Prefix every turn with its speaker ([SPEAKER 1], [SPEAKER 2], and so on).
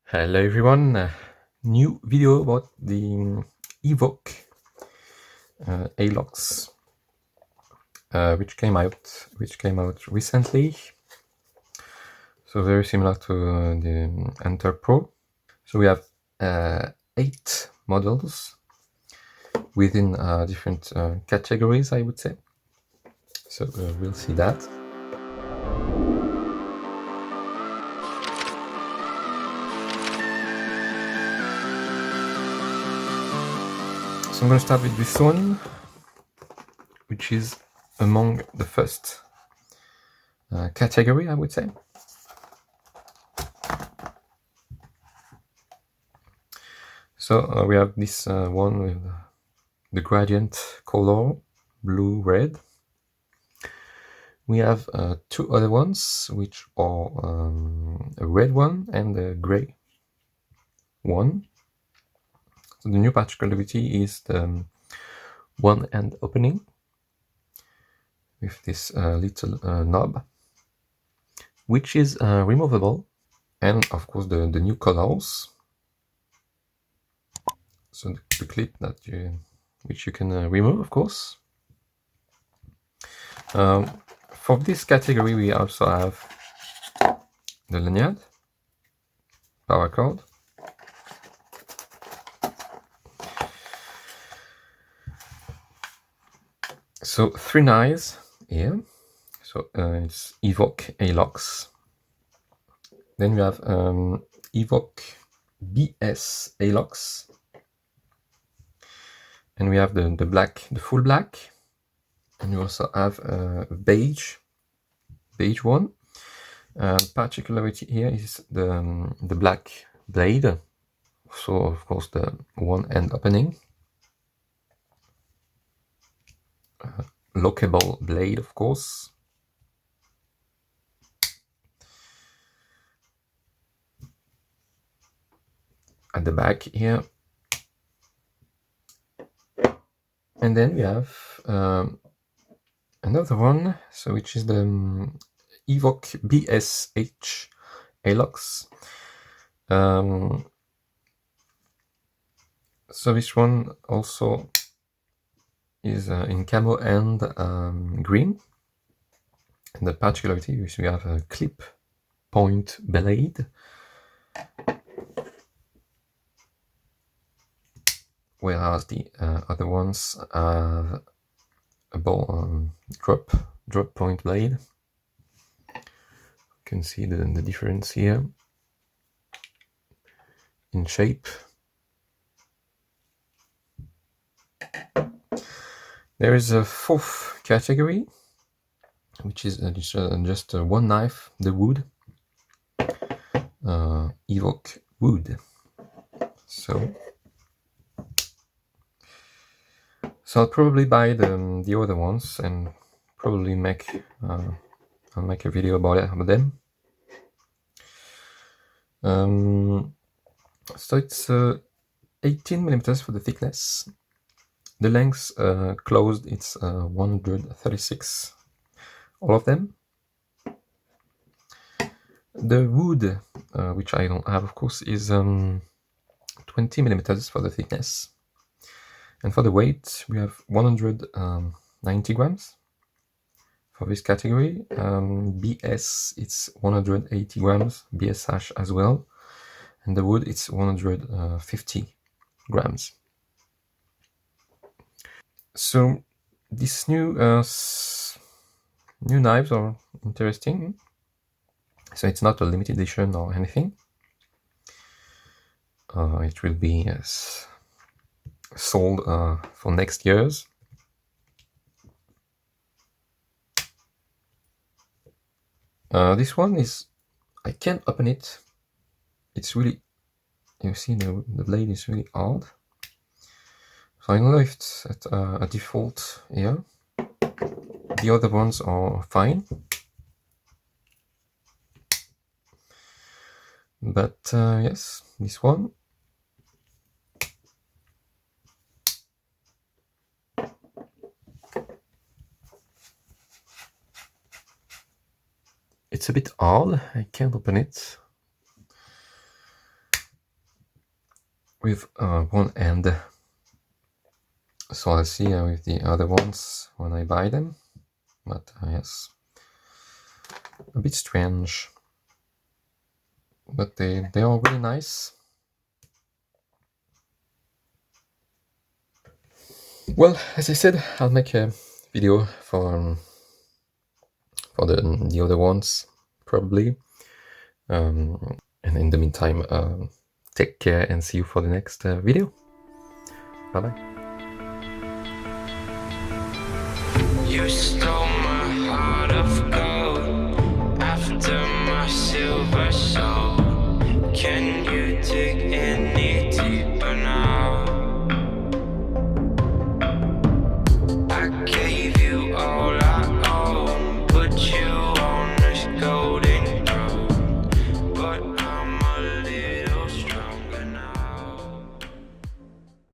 [SPEAKER 1] Hello everyone, new video about the EVOKE Alox, which came out recently. So very similar to the Enter Pro. So we have 8 models within different categories, I would say. So we'll see that. So I'm going to start with this one, which is among the first category, I would say. So we have this one with the gradient color, blue, red. We have 2 other ones, which are a red one and a gray one. So the new particularity is the one end opening with this little knob, which is removable, and of course the new colors. So the clip that which you can remove, of course. For this category, we also have the lanyard, power cord, so 3 knives here. So it's EVOKE Alox. Then we have EVOKE BSH Alox, and we have the black, the full black, and we also have beige one. Particularity here is the black blade, so of course the one end opening, lockable blade, of course. At the back here, and then we have another one, so which is the EVOKE BSH Alox. So this one also is in camo and green, and the particularity is we have a clip point blade, whereas the other ones have a ball drop point blade. You can see the difference here in shape. There is a 4th category, which is just one knife, the wood, EVOKE wood. So I'll probably buy the other ones and probably make I'll make a video about them. So it's 18 millimeters for the thickness. The length closed, it's 136, all of them. The wood, which I don't have, of course, is 20 millimeters for the thickness. And for the weight, we have 190 grams for this category. BS, it's 180 grams, BSH as well. And the wood, it's 150 grams. So these new knives are interesting. So it's not a limited edition or anything. It will be sold for next year's. This one is, I can't open it. It's really, you see the blade is really hard. So I don't know if it's at a default here. The other ones are fine. But yes, this one. It's a bit hard, I can't open it. with one end. So I'll see with the other ones when I buy them. But yes, a bit strange. But they are really nice. Well, as I said, I'll make a video for the other ones, probably. And in the meantime, take care and see you for the next video. Bye-bye.
[SPEAKER 2] You stole my heart of gold after my silver soul. Can you dig